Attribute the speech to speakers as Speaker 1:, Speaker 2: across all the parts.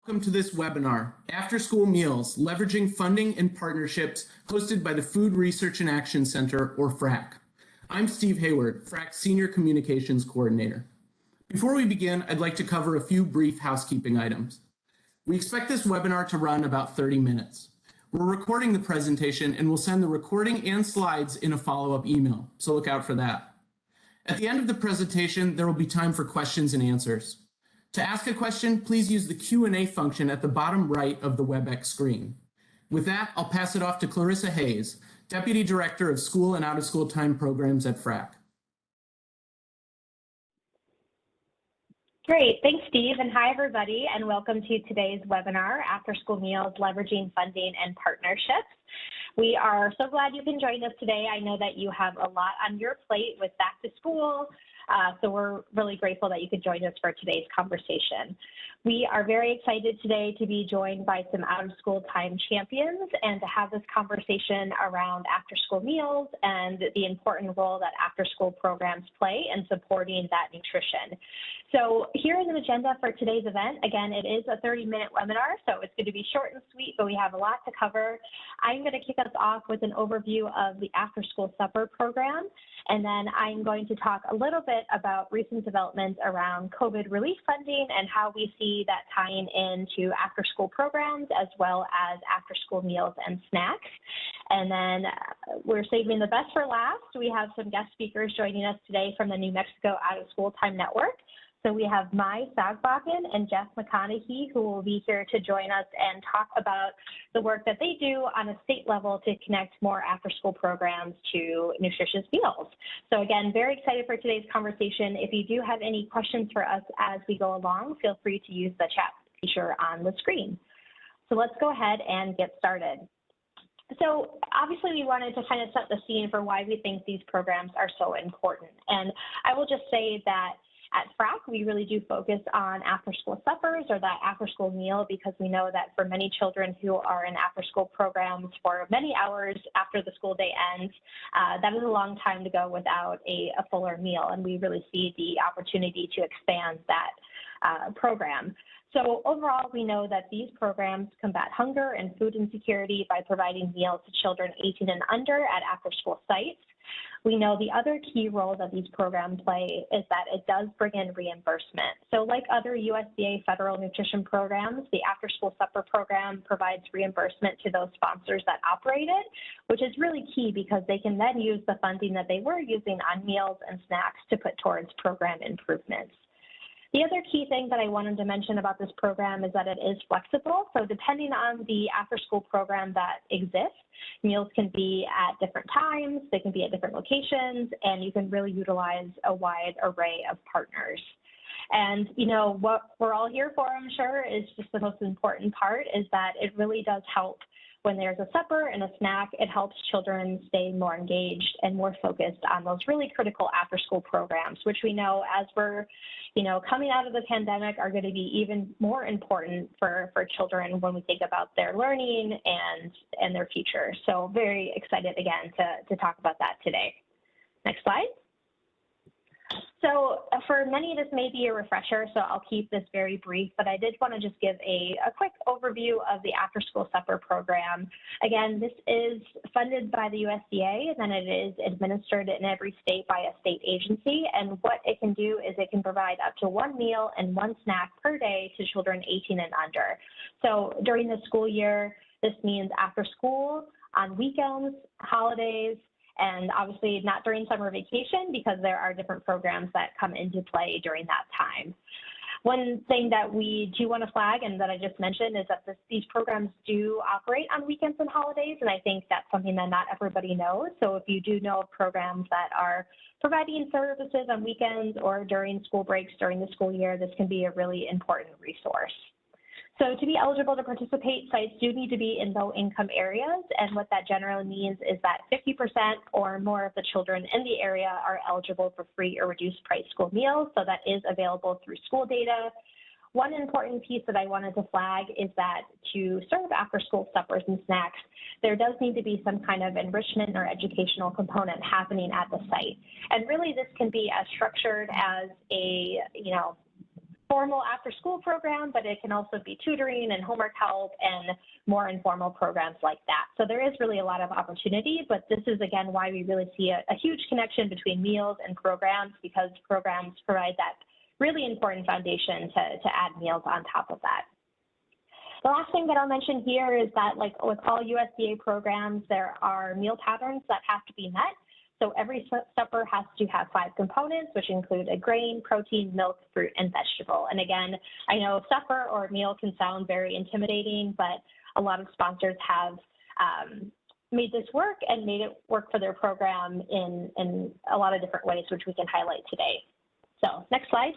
Speaker 1: Welcome to this webinar, After School Meals, Leveraging Funding and Partnerships, hosted by the Food Research and Action Center, or FRAC. I'm Steve Hayward, FRAC's Senior Communications Coordinator. Before we begin, I'd like to cover a few brief housekeeping items. We expect this webinar to run about 30 minutes. We're recording the presentation and we'll send the recording and slides in a follow-up email, so look out for that. At the end of the presentation, there will be time for questions and answers. To ask a question, please use the Q&A function at the bottom right of the WebEx screen. With that, I'll pass it off to Clarissa Hayes, Deputy Director of School and Out-of-School Time Programs at FRAC.
Speaker 2: Great, thanks Steve, and hi everybody, and welcome to today's webinar, After School Meals, Leveraging Funding and Partnerships. We are so glad you can join us today. I know that you have a lot on your plate with back to school, so we're really grateful that you could join us for today's conversation. We are very excited today to be joined by some out-of-school time champions and to have this conversation around after-school meals and the important role that after-school programs play in supporting that nutrition. So here is an agenda for today's event. Again, it is a 30-minute webinar, so it's going to be short and sweet, but we have a lot to cover. I'm going to kick us off with an overview of the after-school supper program, and then I'm going to talk a little bit about recent developments around COVID relief funding and how we see that tying into after-school programs as well as after-school meals and snacks. And then we're saving the best for last. We have some guest speakers joining us today from the New Mexico Out-of-School Time Network. So we have Mai Sagbakken and Jeff McConaughey, who will be here to join us and talk about the work that they do on a state level to connect more after-school programs to nutritious meals. So again, very excited for today's conversation. If you do have any questions for us as we go along, feel free to use the chat feature on the screen. So let's go ahead and get started. So obviously we wanted to kind of set the scene for why we think these programs are so important. And I will just say that at FRAC, we really do focus on after-school suppers or that after-school meal because we know that for many children who are in after-school programs for many hours after the school day ends, that is a long time to go without a fuller meal, and we really see the opportunity to expand that program. So overall, we know that these programs combat hunger and food insecurity by providing meals to children 18 and under at after-school sites. We know the other key role that these programs play is that it does bring in reimbursement. So like other USDA federal nutrition programs, the After-School Supper Program provides reimbursement to those sponsors that operate it, which is really key because they can then use the funding that they were using on meals and snacks to put towards program improvements. The other key thing that I wanted to mention about this program is that it is flexible. So depending on the after-school program that exists, meals can be at different times, they can be at different locations, and you can really utilize a wide array of partners. And, you know, what we're all here for, I'm sure, is just the most important part is that it really does help when there's a supper and a snack. It helps children stay more engaged and more focused on those really critical after-school programs, which we know as we're, you know, coming out of the pandemic are going to be even more important for children when we think about their learning and their future. So very excited again to talk about that today. Next slide. So for many, this may be a refresher, so I'll keep this very brief, but I did want to just give a quick overview of the After-School Supper Program. Again, this is funded by the USDA, and then it is administered in every state by a state agency, and what it can do is it can provide up to one meal and one snack per day to children 18 and under. So during the school year, this means after school, on weekends, holidays, and obviously not during summer vacation because there are different programs that come into play during that time. One thing that we do want to flag and that I just mentioned is that these programs do operate on weekends and holidays, and I think that's something that not everybody knows. So if you do know of programs that are providing services on weekends or during school breaks during the school year, this can be a really important resource. So to be eligible to participate, sites do need to be in low-income areas, and what that generally means is that 50% or more of the children in the area are eligible for free or reduced price school meals, so that is available through school data. One important piece that I wanted to flag is that to serve after-school suppers and snacks, there does need to be some kind of enrichment or educational component happening at the site. And really this can be as structured as a, formal after-school program, but it can also be tutoring and homework help and more informal programs like that. So there is really a lot of opportunity, but this is, again, why we really see a huge connection between meals and programs, because programs provide that really important foundation to add meals on top of that. The last thing that I'll mention here is that, like with all USDA programs, there are meal patterns that have to be met. So every supper has to have 5 components, which include a grain, protein, milk, fruit, and vegetable. And again, I know supper or meal can sound very intimidating, but a lot of sponsors have made this work and made it work for their program in a lot of different ways, which we can highlight today. So next slide.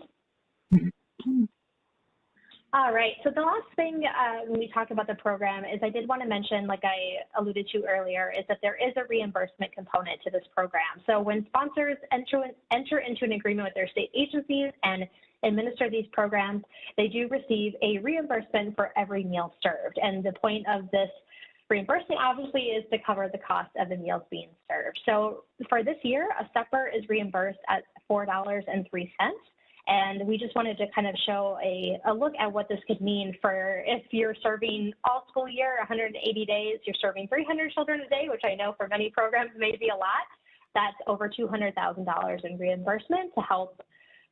Speaker 2: All right, so the last thing when we talk about the program is I did want to mention, like I alluded to earlier, is that there is a reimbursement component to this program. So when sponsors enter into an agreement with their state agencies and administer these programs, they do receive a reimbursement for every meal served. And the point of this reimbursement obviously is to cover the cost of the meals being served. So for this year, a supper is reimbursed at $4.03. And we just wanted to kind of show a look at what this could mean for if you're serving all school year, 180 days, you're serving 300 children a day, which I know for many programs may be a lot. That's over $200,000 in reimbursement to help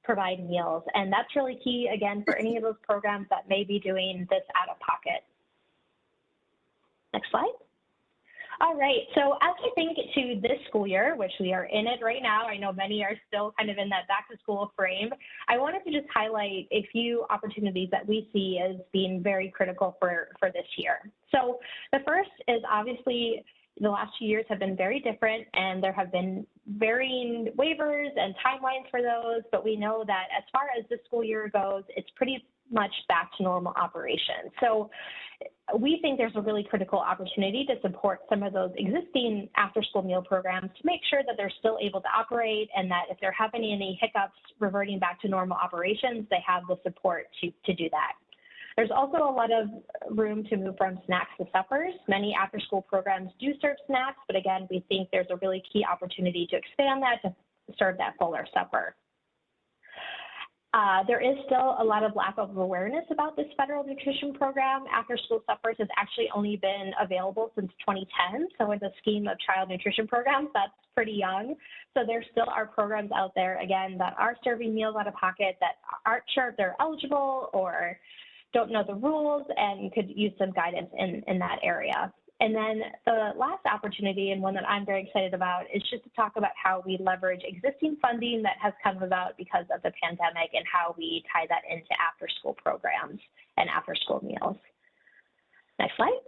Speaker 2: provide meals. And that's really key, again, for any of those programs that may be doing this out of pocket. Next slide. All right, so as we think to this school year, which we are in it right now, I know many are still kind of in that back to school frame, I wanted to just highlight a few opportunities that we see as being very critical for this year. So the first is obviously the last 2 years have been very different, and there have been varying waivers and timelines for those, but we know that as far as this school year goes, it's pretty much back to normal operations. So we think there's a really critical opportunity to support some of those existing after-school meal programs to make sure that they're still able to operate, and that if they're having any hiccups reverting back to normal operations, they have the support to do that. There's also a lot of room to move from snacks to suppers. Many after-school programs do serve snacks, but again, we think there's a really key opportunity to expand that to serve that fuller supper. There is still a lot of lack of awareness about this federal nutrition program. After-school suppers has actually only been available since 2010. So in the scheme of child nutrition programs, that's pretty young. So there still are programs out there, again, that are serving meals out of pocket that aren't sure if they're eligible or don't know the rules and could use some guidance in that area. And then the last opportunity, and one that I'm very excited about, is just to talk about how we leverage existing funding that has come about because of the pandemic and how we tie that into after-school programs and after-school meals. Next slide.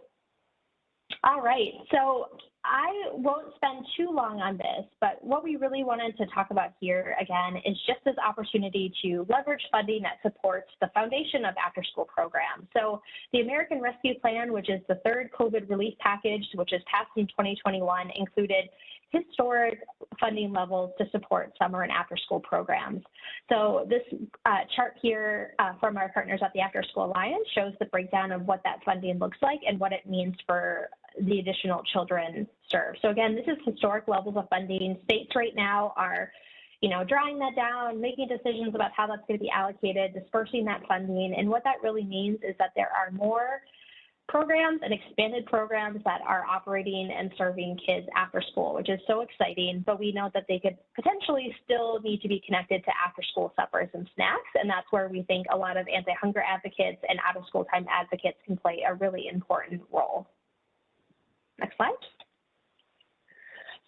Speaker 2: All right, so I won't spend too long on this, but what we really wanted to talk about here, again, is just this opportunity to leverage funding that supports the foundation of after-school programs. So the American Rescue Plan, which is the third COVID relief package, which was passed in 2021, included historic funding levels to support summer and after-school programs. So this chart here from our partners at the After-School Alliance shows the breakdown of what that funding looks like and what it means for the additional children served. So again, this is historic levels of funding. States right now are, drawing that down, making decisions about how that's going to be allocated, dispersing that funding. And what that really means is that there are more programs and expanded programs that are operating and serving kids after school, which is so exciting, but we know that they could potentially still need to be connected to after-school suppers and snacks, and that's where we think a lot of anti-hunger advocates and out-of-school time advocates can play a really important role. Next slide.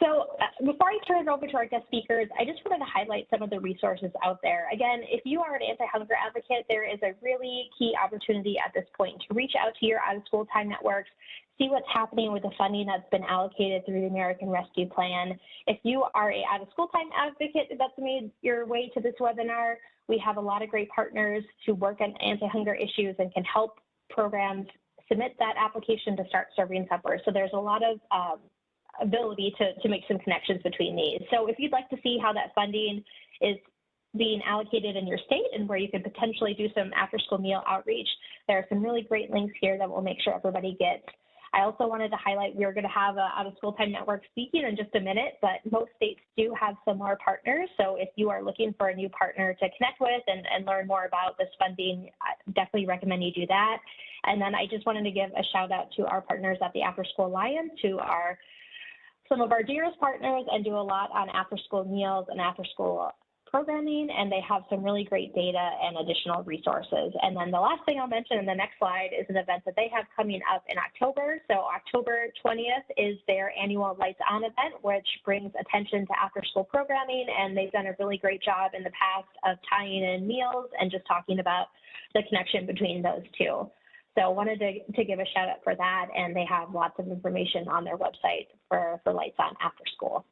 Speaker 2: So before I turn it over to our guest speakers, I just wanted to highlight some of the resources out there. Again, if you are an anti-hunger advocate, there is a really key opportunity at this point to reach out to your out-of-school time networks, see what's happening with the funding that's been allocated through the American Rescue Plan. If you are an out-of-school time advocate that's made your way to this webinar, we have a lot of great partners who work on anti-hunger issues and can help programs submit that application to start serving suppers. So there's a lot of ability to make some connections between these. So if you'd like to see how that funding is being allocated in your state and where you could potentially do some after-school meal outreach, there are some really great links here that will make sure everybody gets I also wanted to highlight we're going to have a out-of-school time network speaking in just a minute, but most states do have similar partners. So if you are looking for a new partner to connect with and learn more about this funding, I definitely recommend you do that. And then I just wanted to give a shout out to our partners at the Afterschool Alliance, who are some of our dearest partners and do a lot on after-school meals and after-school programming, and they have some really great data and additional resources. And then the last thing I'll mention in the next slide is an event that they have coming up in October. So October 20th is their annual Lights On event, which brings attention to after-school programming, and they've done a really great job in the past of tying in meals and just talking about the connection between those two. So I wanted to give a shout out for that, and they have lots of information on their website for Lights On After School.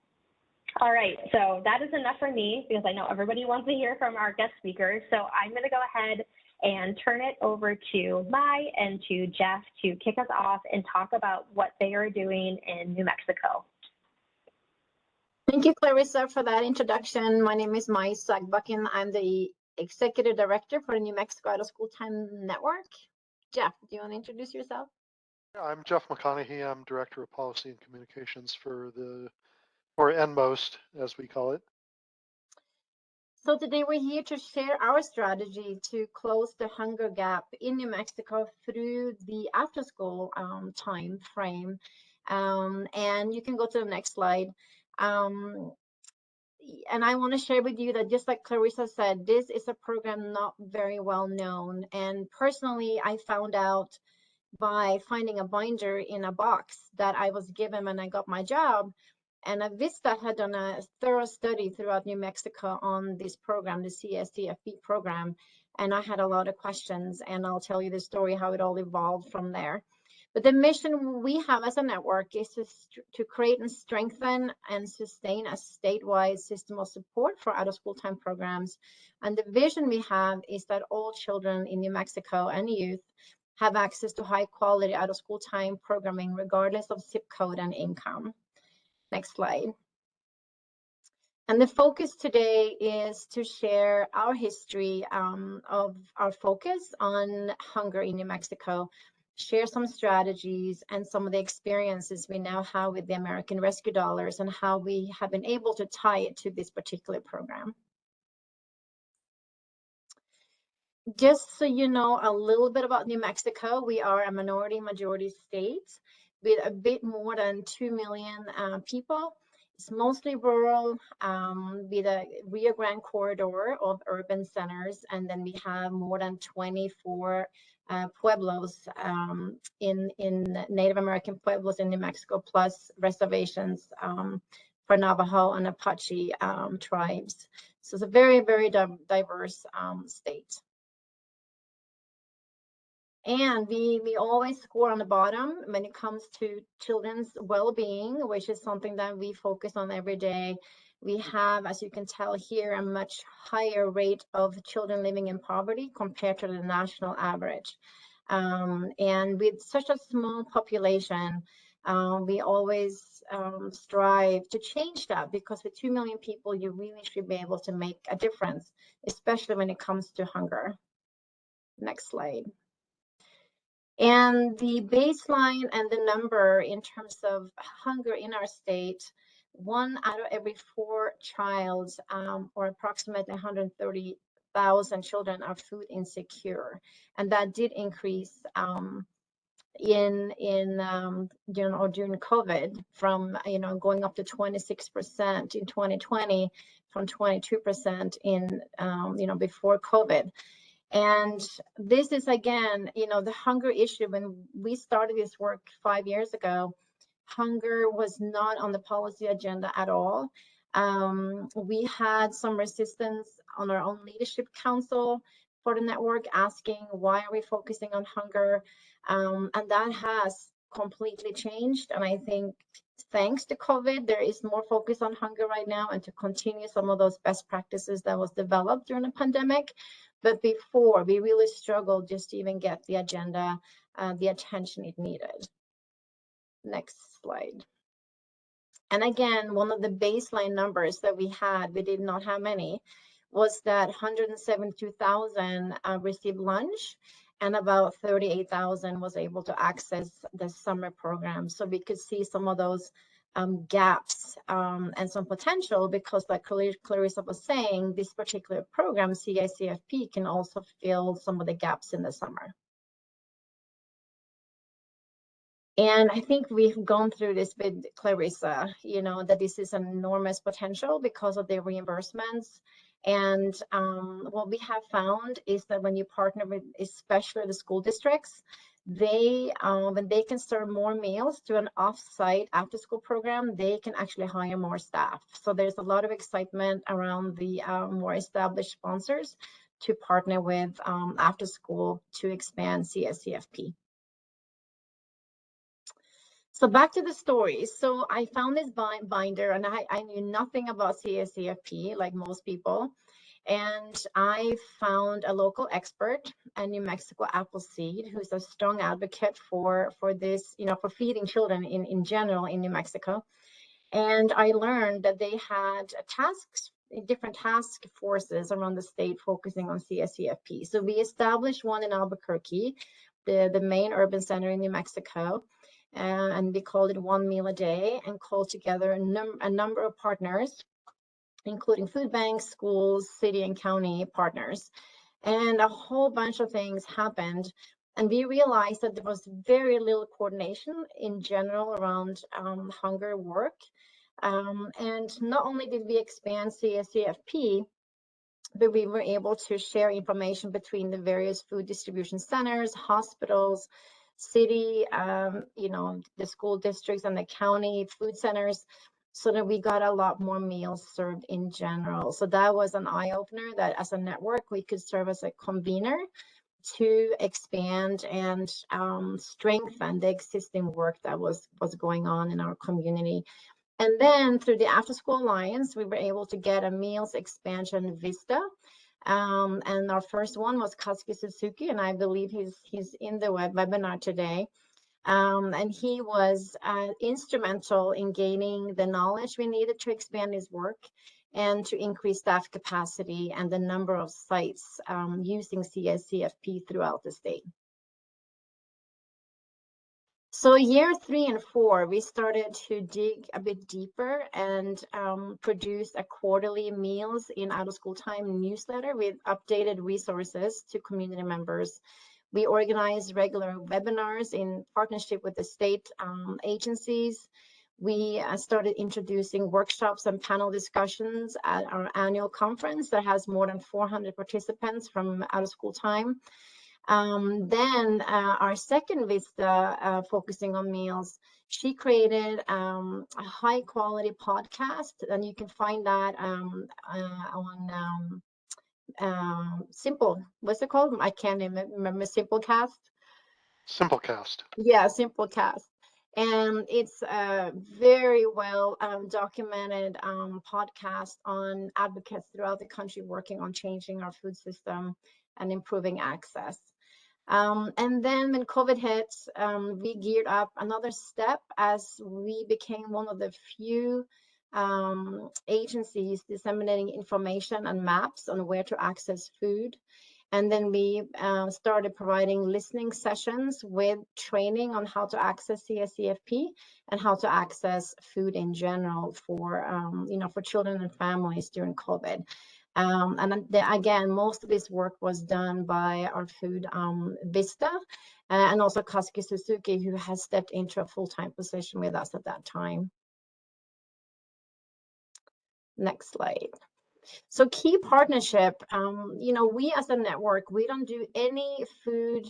Speaker 2: All right, so that is enough for me because I know everybody wants to hear from our guest speakers. So I'm going to go ahead and turn it over to Mai and to Jeff to kick us off and talk about what they are doing in New Mexico.
Speaker 3: Thank you, Clarissa, for that introduction. My name is Mai Sagbakin. I'm the Executive Director for the New Mexico Out of School Time Network. Jeff, do you want to introduce yourself?
Speaker 4: Yeah, I'm Jeff McConaughey. I'm Director of Policy and Communications for NMOST, as we call it.
Speaker 3: So today we're here to share our strategy to close the hunger gap in New Mexico through the after-school time frame. And you can go to the next slide. And I want to share with you that, just like Clarissa said, this is a program not very well known. And personally, I found out by finding a binder in a box that I was given when I got my job. And Vista had done a thorough study throughout New Mexico on this program, the CSTFP program. And I had a lot of questions, and I'll tell you the story, how it all evolved from there. But the mission we have as a network is to create and strengthen and sustain a statewide system of support for out-of-school time programs. And the vision we have is that all children in New Mexico and youth have access to high-quality out-of-school time programming, regardless of zip code and income. Next slide. And the focus today is to share our history of our focus on hunger in New Mexico, share some strategies and some of the experiences we now have with the American Rescue Dollars and how we have been able to tie it to this particular program. Just so you know a little bit about New Mexico, we are a majority state with a bit more than 2 million people. It's mostly rural, with a Rio Grande corridor of urban centers, and then we have more than 24 pueblos in Native American pueblos in New Mexico, plus reservations for Navajo and Apache tribes. So it's a very, very diverse state. And we always score on the bottom when it comes to children's well-being, which is something that we focus on every day. We have, as you can tell here, a much higher rate of children living in poverty compared to the national average. And with such a small population, we always strive to change that, because with 2 million people, you really should be able to make a difference, especially when it comes to hunger. Next slide. And the baseline and the number in terms of hunger in our state, 1 out of every 4 child, or approximately 130,000 children, are food insecure, and that did increase during COVID, from going up to 26% in 2020, from 22% in before COVID. And this is, again, the hunger issue. When we started this work 5 years ago, hunger was not on the policy agenda at all. We had some resistance on our own leadership council for the network, asking, why are we focusing on hunger? And that has completely changed. And I think thanks to COVID, there is more focus on hunger right now, and to continue some of those best practices that was developed during the pandemic. But before, we really struggled just to even get the agenda, the attention it needed. Next slide. And again, one of the baseline numbers that we had, we did not have many, was that 172,000 received lunch, and about 38,000 was able to access the summer program. So we could see some of those gaps and some potential, because like Clarissa was saying, this particular program, CICFP, can also fill some of the gaps in the summer. And I think we've gone through this with Clarissa, that this is an enormous potential because of the reimbursements. And what we have found is that when you partner with, especially the school districts, when they can serve more meals to an off-site after-school program, they can actually hire more staff. So there's a lot of excitement around the more established sponsors to partner with after school to expand CSCFP. So back to the story. So I found this binder, and I knew nothing about CSCFP like most people. And I found a local expert, a New Mexico Appleseed, who's a strong advocate for this, for feeding children in general in New Mexico. And I learned that they had different task forces around the state focusing on CSCFP. So we established one in Albuquerque, the main urban center in New Mexico. And we called it One Meal a Day, and called together a number of partners, including food banks, schools, city and county partners. And a whole bunch of things happened. And we realized that there was very little coordination in general around hunger work. And not only did we expand CSCFP, but we were able to share information between the various food distribution centers, hospitals, city, the school districts and the county food centers, so that we got a lot more meals served in general. So that was an eye-opener, that as a network, we could serve as a convener to expand and strengthen the existing work that was going on in our community. And then through the After School Alliance, we were able to get a meals expansion vista. And our first one was Kazuki Suzuki, and I believe he's in the webinar today. And he was instrumental in gaining the knowledge we needed to expand his work and to increase staff capacity and the number of sites using CSCFP throughout the state. So year 3 and 4, we started to dig a bit deeper and produce a quarterly meals in out of school time newsletter with updated resources to community members. We organized regular webinars in partnership with the state agencies. We started introducing workshops and panel discussions at our annual conference that has more than 400 participants from out of school time. Then our second vista, focusing on meals, she created a high quality podcast, and you can find that on Simple, what's it called? I can't even remember. Simplecast. Yeah, Simplecast. And it's a very well documented podcast on advocates throughout the country working on changing our food system and improving access. And then when COVID hit, we geared up another step as we became one of the few agencies disseminating information and maps on where to access food. And then we started providing listening sessions with training on how to access CSCFP and how to access food in general for, for children and families during COVID. And again, most of this work was done by our food Vista and also Kazuki Suzuki, who has stepped into a full-time position with us at that time. Next slide. So key partnership, we as a network, we don't do any food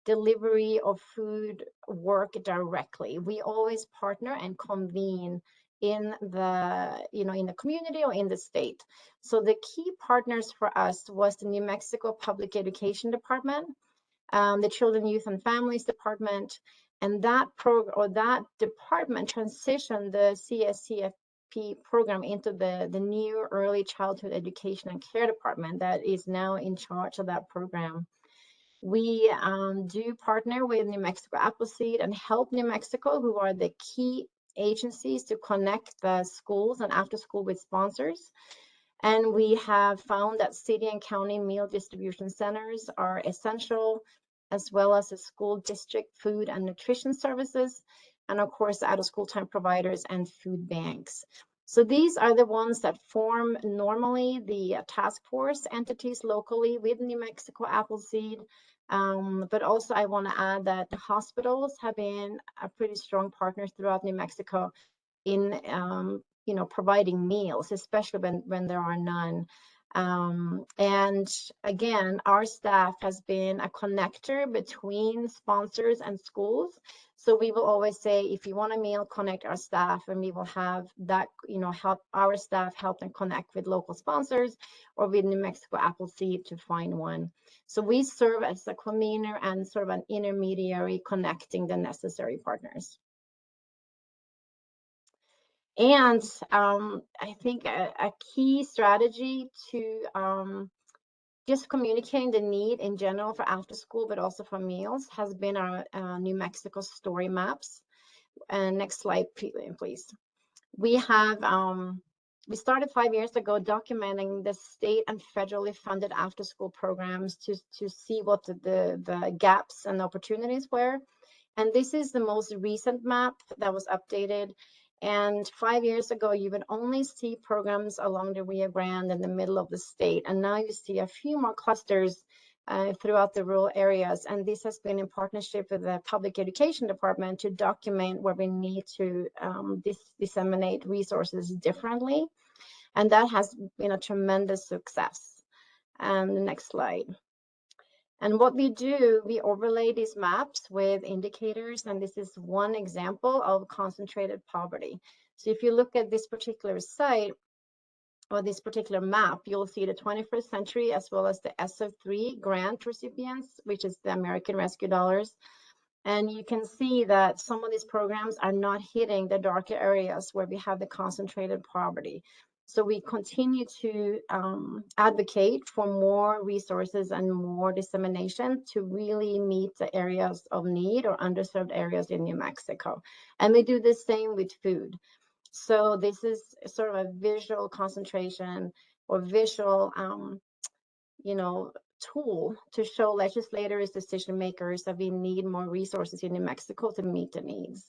Speaker 3: delivery or food work directly. We always partner and convene in the, in the community or in the state. So the key partners for us was the New Mexico Public Education Department, the Children, Youth and Families Department, and that department transitioned the CSCFP program into the new Early Childhood Education and Care Department that is now in charge of that program. We do partner with New Mexico Appleseed and Help New Mexico, who are the key agencies to connect the schools and after school with sponsors. And we have found that city and county meal distribution centers are essential as well as the school district food and nutrition services, and of course, out of school time providers and food banks. So these are the ones that form normally the task force entities locally with New Mexico Appleseed. But also I want to add that the hospitals have been a pretty strong partner throughout New Mexico in providing meals, especially when there are none. And again, our staff has been a connector between sponsors and schools. So we will always say, if you want a meal, connect our staff, and we will have that, help our staff help them connect with local sponsors or with New Mexico Appleseed to find one. So we serve as a convener and sort of an intermediary connecting the necessary partners. And I think a key strategy to just communicating the need in general for after school, but also for meals, has been our New Mexico story maps. And next slide, please. We have we started 5 years ago documenting the state and federally funded after school programs to see what the gaps and opportunities were. And this is the most recent map that was updated. And 5 years ago, you would only see programs along the Rio Grande in the middle of the state. And now you see a few more clusters throughout the rural areas. And this has been in partnership with the Public Education Department to document where we need to disseminate resources differently. And that has been a tremendous success. And the next slide. And what we do, we overlay these maps with indicators, and this is one example of concentrated poverty. So if you look at this particular site or this particular map, you'll see the 21st century as well as the ESSER3 grant recipients, which is the American Rescue Dollars. And you can see that some of these programs are not hitting the darker areas where we have the concentrated poverty. So we continue to advocate for more resources and more dissemination to really meet the areas of need or underserved areas in New Mexico. And we do the same with food. So this is sort of a visual concentration or visual, tool to show legislators, decision makers that we need more resources in New Mexico to meet the needs.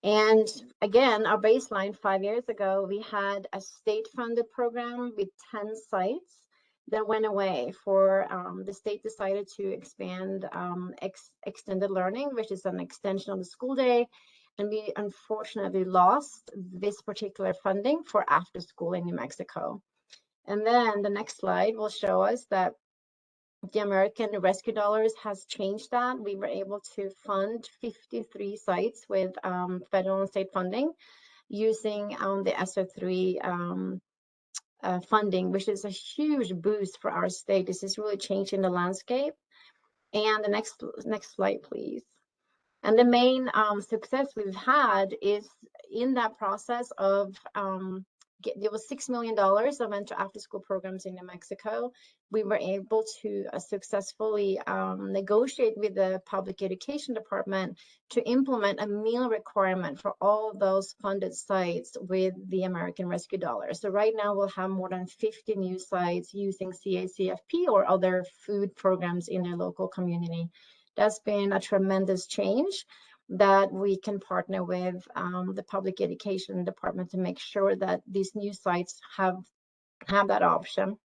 Speaker 3: And again, our baseline 5 years ago, we had a state-funded program with 10 sites that went away for the state decided to expand extended learning, which is an extension of the school day. And we unfortunately lost this particular funding for after school in New Mexico. And then the next slide will show us that the American Rescue Dollars has changed that. We were able to fund 53 sites with federal and state funding using the ESSER3 funding, which is a huge boost for our state. This is really changing the landscape. And the next slide, please. And the main success we've had is in that process of there was $6 million that went to after school programs in New Mexico. We were able to successfully negotiate with the Public Education Department to implement a meal requirement for all those funded sites with the American Rescue Dollars. So right now we'll have more than 50 new sites using CACFP or other food programs in their local community. That's been a tremendous change that we can partner with the Public Education Department to make sure that these new sites have that option.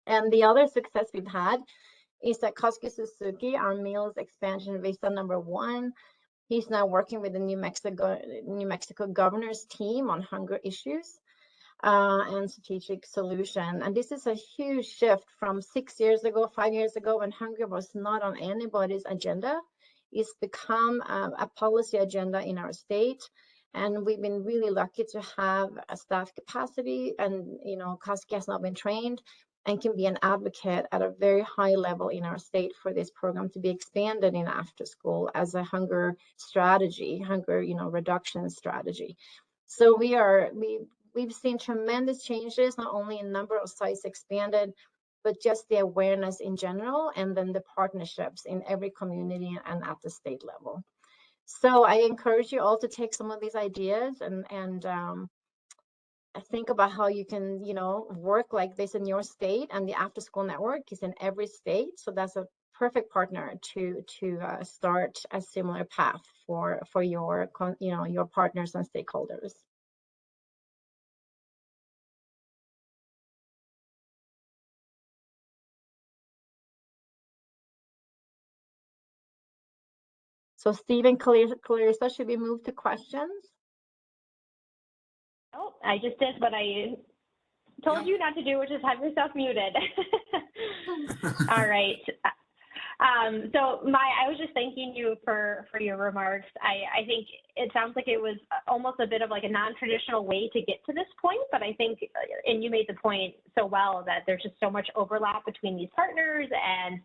Speaker 3: And the other success we've had is that Koski Suzuki, our meals expansion visa #1, he's now working with the New Mexico governor's team on hunger issues and strategic solution. And this is a huge shift from 6 years ago, 5 years ago, when hunger was not on anybody's agenda. It's become a policy agenda in our state. And we've been really lucky to have a staff capacity, and Koski has not been trained and can be an advocate at a very high level in our state for this program to be expanded in after school as a hunger strategy, hunger reduction strategy. So we've seen tremendous changes, not only in number of sites expanded, but just the awareness in general, and then the partnerships in every community and at the state level. So I encourage you all to take some of these ideas and think about how you can, work like this in your state, and the After School Network is in every state. So that's a perfect partner to start a similar path for your, your partners and stakeholders. So Stephen, Clarissa, should we move to questions?
Speaker 2: Oh, I just did what I told you not to do, which is have yourself muted. All right. So I was just thanking you for your remarks. I think it sounds like it was almost a bit of like a non-traditional way to get to this point, but I think, and you made the point so well, that there's just so much overlap between these partners and,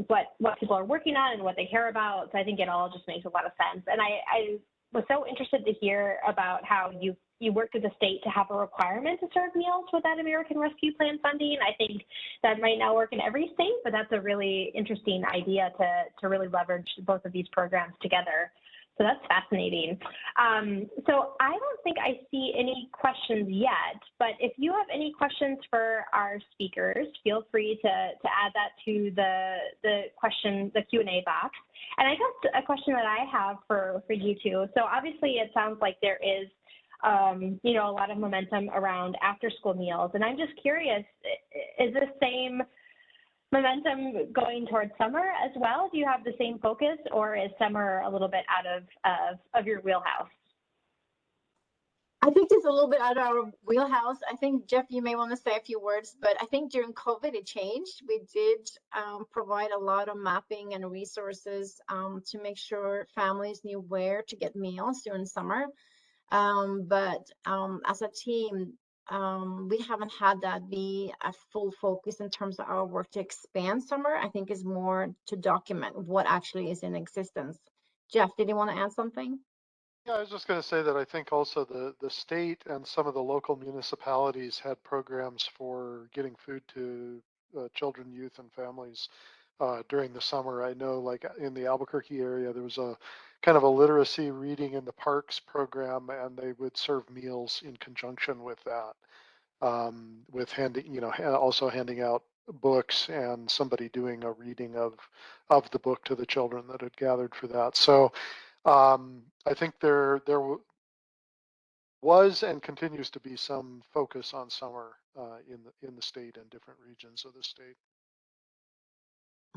Speaker 2: what people are working on and what they care about. So I think it all just makes a lot of sense. And I was so interested to hear about how you worked with the state to have a requirement to serve meals with that American Rescue Plan funding. I think that might not work in every state, but that's a really interesting idea to really leverage both of these programs together. So that's fascinating. So I don't think I see any questions yet, but if you have any questions for our speakers, feel free to add that to the Q&A box. And I guess a question that I have for you two. So obviously it sounds like there is a lot of momentum around after-school meals. And I'm just curious, is the same momentum going towards summer as well? Do you have the same focus, or is summer a little bit out of your wheelhouse?
Speaker 3: I think it's a little bit out of our wheelhouse. I think, Jeff, you may want to say a few words, but I think during COVID it changed. We did provide a lot of mapping and resources to make sure families knew where to get meals during summer. But as a team, we haven't had that be a full focus in terms of our work to expand summer. I think is more to document what actually is in existence. Jeff, did you want to add something?
Speaker 4: Yeah, I was just going to say that I think also the state and some of the local municipalities had programs for getting food to children, youth, and families during the summer. I know, like in the Albuquerque area, there was a kind of a literacy reading in the parks program, and they would serve meals in conjunction with that, with also handing out books and somebody doing a reading of the book to the children that had gathered for that. So I think there was and continues to be some focus on summer in the state and different regions of the state.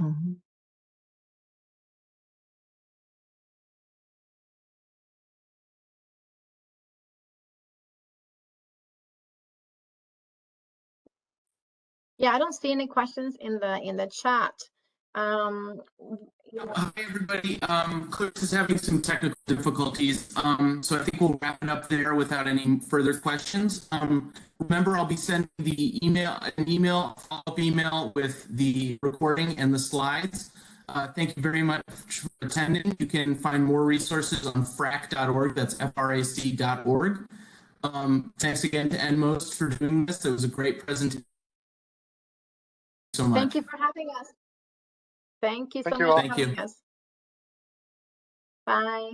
Speaker 3: Mm-hmm. Yeah, I don't see any questions in the chat.
Speaker 1: Hi, everybody. Clarice is having some technical difficulties, so I think we'll wrap it up there without any further questions. Remember, I'll be sending an follow-up email with the recording and the slides. Thank you very much for attending. You can find more resources on frac.org. That's frac.org. Thanks again to Enmost for doing this. It was a great presentation. So much.
Speaker 3: Thank you for having us. Thank you so
Speaker 4: Thank you
Speaker 3: much
Speaker 4: all.
Speaker 3: for having us. Bye.